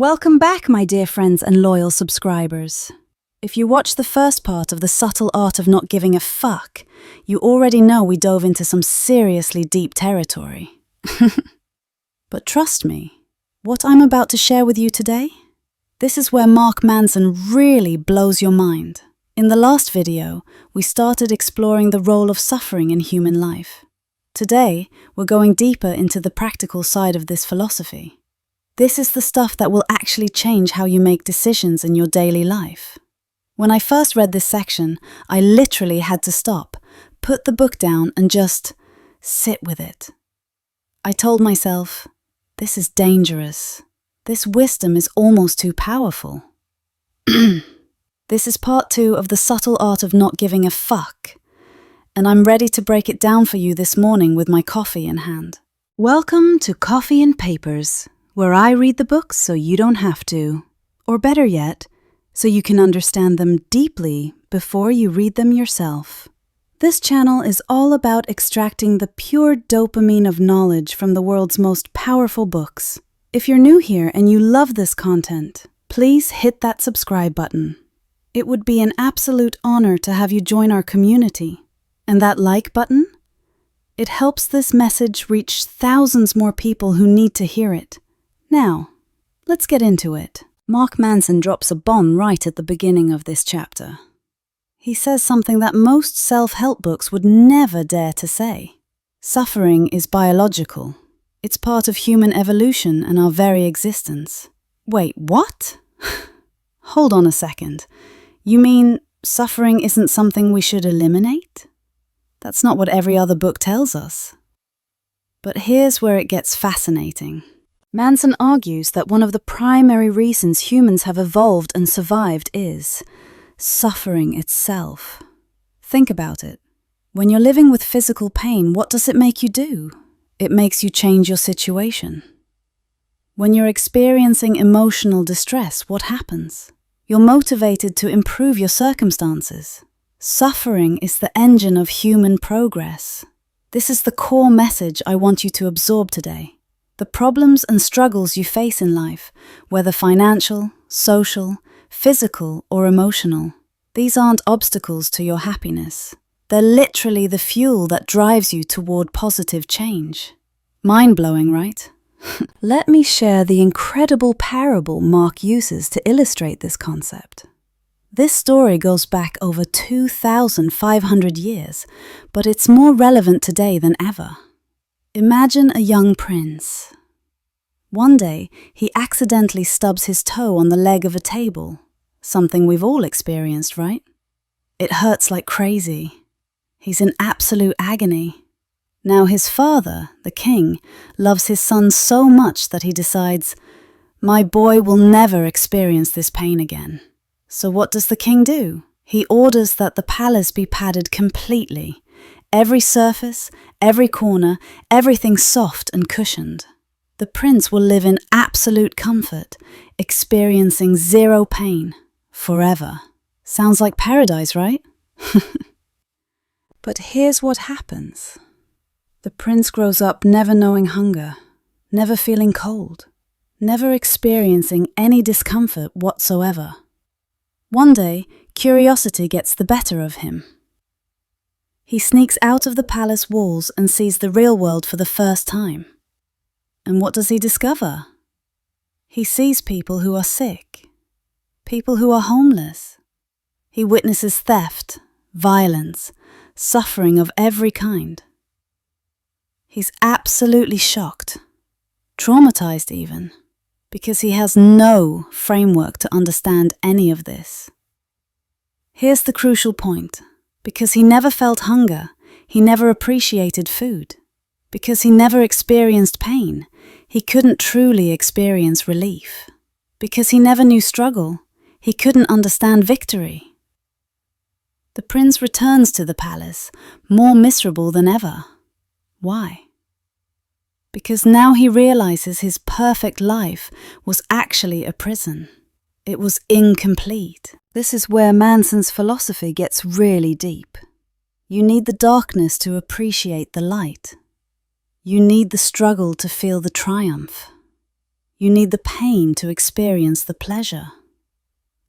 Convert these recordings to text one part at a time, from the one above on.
Welcome back, my dear friends and loyal subscribers. If you watched the first part of The Subtle Art of Not Giving a Fuck, you already know we dove into some seriously deep territory. But trust me, what I'm about to share with you today? This is where Mark Manson really blows your mind. In the last video, we started exploring the role of suffering in human life. Today, we're going deeper into the practical side of this philosophy. This is the stuff that will actually change how you make decisions in your daily life. When I first read this section, I literally had to stop, put the book down and just sit with it. I told myself, this is dangerous. This wisdom is almost too powerful. This is part 2 of The Subtle Art of Not Giving a Fuck, and I'm ready to break it down for you this morning with my coffee in hand. Welcome to Coffee and Papers, where I read the books so you don't have to, or better yet, so you can understand them deeply before you read them yourself. This channel is all about extracting the pure dopamine of knowledge from the world's most powerful books. If you're new here and you love this content, please hit that subscribe button. It would be an absolute honor to have you join our community. And that like button? It helps this message reach thousands more people who need to hear it. Now, let's get into it. Mark Manson drops a bomb right at the beginning of this chapter. He says something that most self-help books would never dare to say. Suffering is biological. It's part of human evolution and our very existence. Wait, what? Hold on a second. You mean suffering isn't something we should eliminate? That's not what every other book tells us. But here's where it gets fascinating. Manson argues that one of the primary reasons humans have evolved and survived is suffering itself. Think about it. When you're living with physical pain, what does it make you do? It makes you change your situation. When you're experiencing emotional distress, what happens? You're motivated to improve your circumstances. Suffering is the engine of human progress. This is the core message I want you to absorb today. The problems and struggles you face in life, whether financial, social, physical, or emotional, these aren't obstacles to your happiness. They're literally the fuel that drives you toward positive change. Mind-blowing, right? Let me share the incredible parable Mark uses to illustrate this concept. This story goes back over 2,500 years, but it's more relevant today than ever. Imagine a young prince. One day, he accidentally stubs his toe on the leg of a table, something we've all experienced, right? It hurts like crazy. He's in absolute agony. Now his father, the king, loves his son so much that he decides, my boy will never experience this pain again. So what does the king do? He orders that the palace be padded completely. Every surface, every corner, everything soft and cushioned. The prince will live in absolute comfort, experiencing zero pain, forever. Sounds like paradise, right? But here's what happens. The prince grows up never knowing hunger, never feeling cold, never experiencing any discomfort whatsoever. One day, curiosity gets the better of him. He sneaks out of the palace walls and sees the real world for the first time. And what does he discover? He sees people who are sick, people who are homeless. He witnesses theft, violence, suffering of every kind. He's absolutely shocked, traumatized even, because he has no framework to understand any of this. Here's the crucial point. Because he never felt hunger, he never appreciated food. Because he never experienced pain, he couldn't truly experience relief. Because he never knew struggle, he couldn't understand victory. The prince returns to the palace, more miserable than ever. Why? Because now he realizes his perfect life was actually a prison. It was incomplete. This is where Manson's philosophy gets really deep. You need the darkness to appreciate the light. You need the struggle to feel the triumph. You need the pain to experience the pleasure.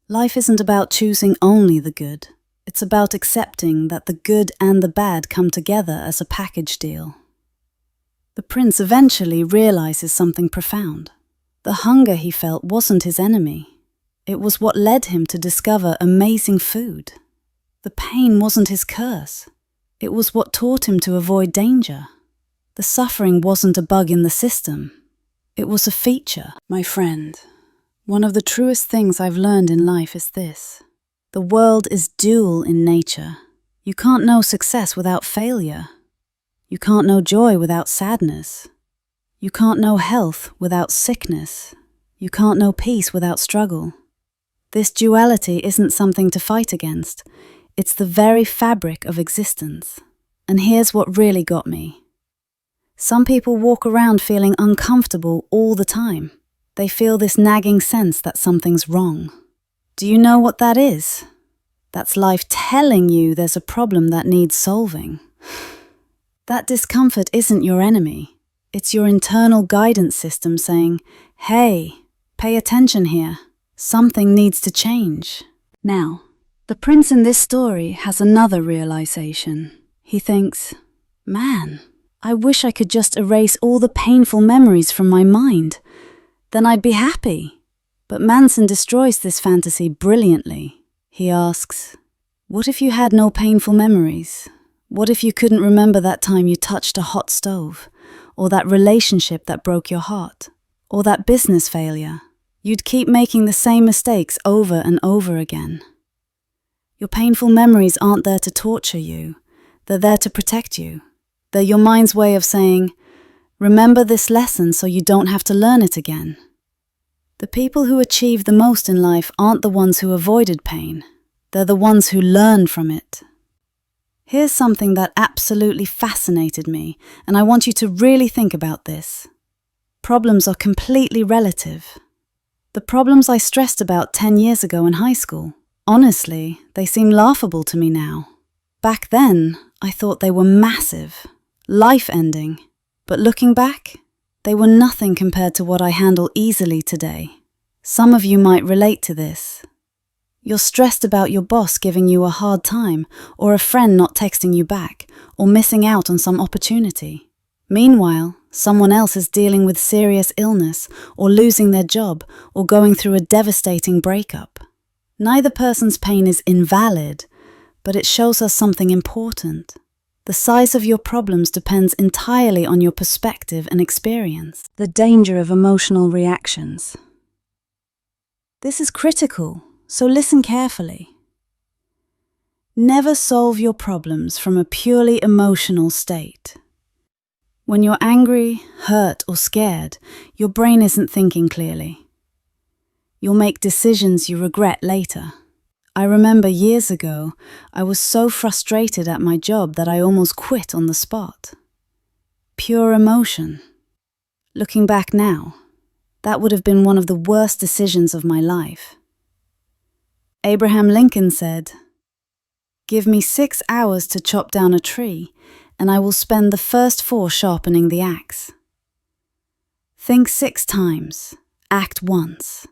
Life isn't about choosing only the good. It's about accepting that the good and the bad come together as a package deal. The prince eventually realizes something profound. The hunger he felt wasn't his enemy. It was what led him to discover amazing food. The pain wasn't his curse. It was what taught him to avoid danger. The suffering wasn't a bug in the system. It was a feature. My friend, one of the truest things I've learned in life is this. The world is dual in nature. You can't know success without failure. You can't know joy without sadness. You can't know health without sickness. You can't know peace without struggle. This duality isn't something to fight against. It's the very fabric of existence. And here's what really got me. Some people walk around feeling uncomfortable all the time. They feel this nagging sense that something's wrong. Do you know what that is? That's life telling you there's a problem that needs solving. That discomfort isn't your enemy. It's your internal guidance system saying, hey, pay attention here. Something needs to change. Now, the prince in this story has another realization. He thinks, man, I wish I could just erase all the painful memories from my mind. Then I'd be happy. But Manson destroys this fantasy brilliantly. He asks, what if you had no painful memories? What if you couldn't remember that time you touched a hot stove? Or that relationship that broke your heart? Or that business failure? You'd keep making the same mistakes over and over again. Your painful memories aren't there to torture you. They're there to protect you. They're your mind's way of saying, remember this lesson so you don't have to learn it again. The people who achieve the most in life aren't the ones who avoided pain. They're the ones who learn from it. Here's something that absolutely fascinated me, and I want you to really think about this. Problems are completely relative. The problems I stressed about 10 years ago in high school, honestly, they seem laughable to me now. Back then, I thought they were massive, life-ending. But looking back, they were nothing compared to what I handle easily today. Some of you might relate to this. You're stressed about your boss giving you a hard time, or a friend not texting you back, or missing out on some opportunity. Meanwhile, someone else is dealing with serious illness, or losing their job, or going through a devastating breakup. Neither person's pain is invalid, but it shows us something important. The size of your problems depends entirely on your perspective and experience. The danger of emotional reactions. This is critical, so listen carefully. Never solve your problems from a purely emotional state. When you're angry, hurt, or scared, your brain isn't thinking clearly. You'll make decisions you regret later. I remember years ago, I was so frustrated at my job that I almost quit on the spot. Pure emotion. Looking back now, that would have been one of the worst decisions of my life. Abraham Lincoln said, "Give me 6 hours to chop down a tree, and I will spend the first 4 sharpening the axe." Think 6 times, act once.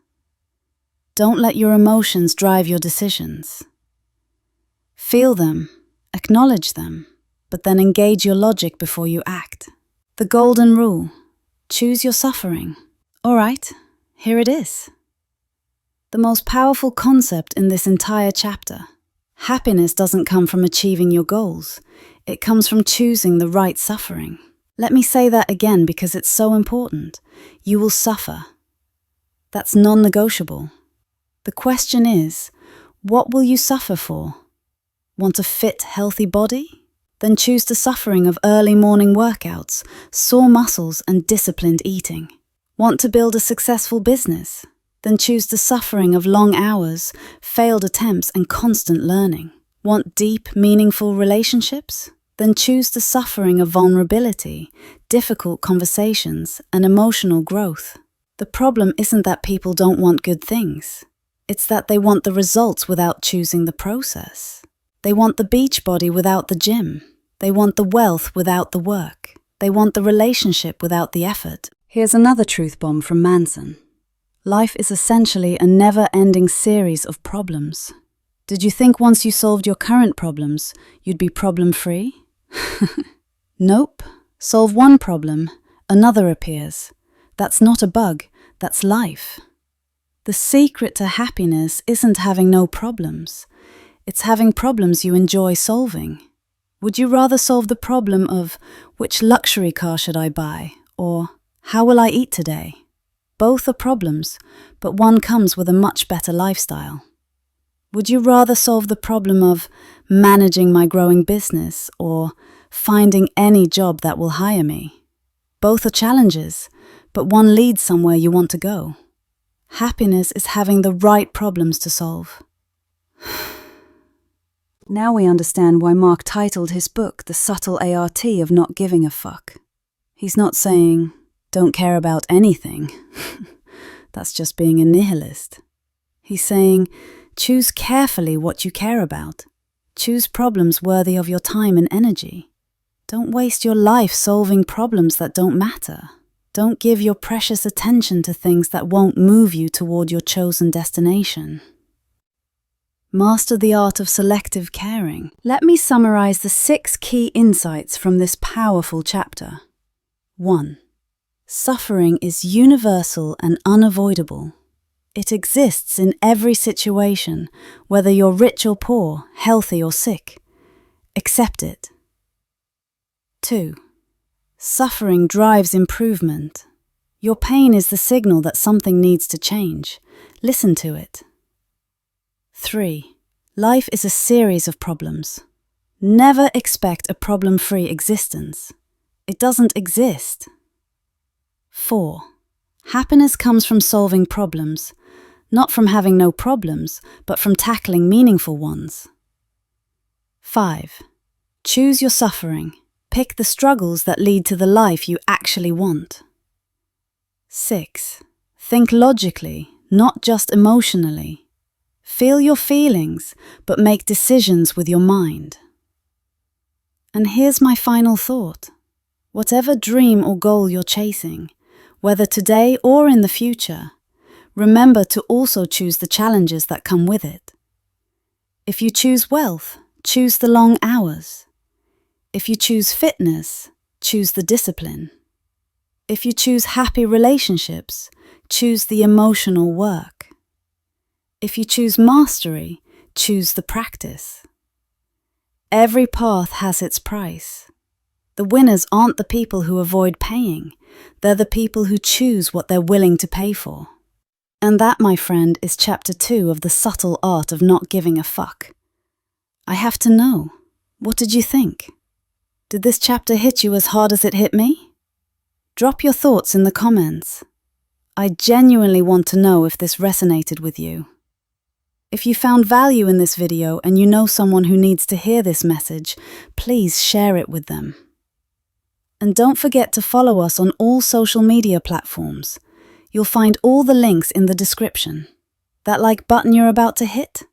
Don't let your emotions drive your decisions. Feel them, acknowledge them, but then engage your logic before you act. The golden rule: choose your suffering. All right, here it is. The most powerful concept in this entire chapter. Happiness doesn't come from achieving your goals. It comes from choosing the right suffering. Let me say that again because it's so important. You will suffer. That's non-negotiable. The question is, what will you suffer for? Want a fit, healthy body? Then choose the suffering of early morning workouts, sore muscles, and disciplined eating. Want to build a successful business? Then choose the suffering of long hours, failed attempts, and constant learning. Want deep, meaningful relationships? Then choose the suffering of vulnerability, difficult conversations, and emotional growth. The problem isn't that people don't want good things. It's that they want the results without choosing the process. They want the beach body without the gym. They want the wealth without the work. They want the relationship without the effort. Here's another truth bomb from Manson. Life is essentially a never-ending series of problems. Did you think once you solved your current problems, you'd be problem-free? Nope. Solve one problem, another appears. That's not a bug, that's life. The secret to happiness isn't having no problems. It's having problems you enjoy solving. Would you rather solve the problem of which luxury car should I buy, or how will I eat today? Both are problems, but one comes with a much better lifestyle. Would you rather solve the problem of managing my growing business or finding any job that will hire me? Both are challenges, but one leads somewhere you want to go. Happiness is having the right problems to solve. Now we understand why Mark titled his book The Subtle Art of Not Giving a Fuck. He's not saying, don't care about anything. That's just being a nihilist. He's saying, choose carefully what you care about. Choose problems worthy of your time and energy. Don't waste your life solving problems that don't matter. Don't give your precious attention to things that won't move you toward your chosen destination. Master the art of selective caring. Let me summarize the 6 key insights from this powerful chapter. 1. Suffering is universal and unavoidable. It exists in every situation, whether you're rich or poor, healthy or sick. Accept it. 2. Suffering drives improvement. Your pain is the signal that something needs to change. Listen to it. 3. Life is a series of problems. Never expect a problem-free existence. It doesn't exist. 4. Happiness comes from solving problems, not from having no problems, but from tackling meaningful ones. 5. Choose your suffering. Pick the struggles that lead to the life you actually want. 6. Think logically, not just emotionally. Feel your feelings, but make decisions with your mind. And here's my final thought. Whatever dream or goal you're chasing, whether today or in the future, remember to also choose the challenges that come with it. If you choose wealth, choose the long hours. If you choose fitness, choose the discipline. If you choose happy relationships, choose the emotional work. If you choose mastery, choose the practice. Every path has its price. The winners aren't the people who avoid paying. They're the people who choose what they're willing to pay for. And that, my friend, is chapter 2 of The Subtle Art of Not Giving a Fuck. I have to know, what did you think? Did this chapter hit you as hard as it hit me? Drop your thoughts in the comments. I genuinely want to know if this resonated with you. If you found value in this video and you know someone who needs to hear this message, please share it with them. And don't forget to follow us on all social media platforms. You'll find all the links in the description. That like button you're about to hit?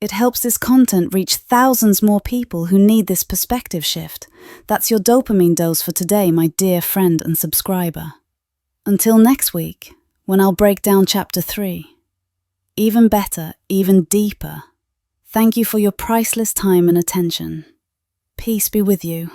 It helps this content reach thousands more people who need this perspective shift. That's your dopamine dose for today, my dear friend and subscriber. Until next week, when I'll break down chapter 3. Even better, even deeper. Thank you for your priceless time and attention. Peace be with you.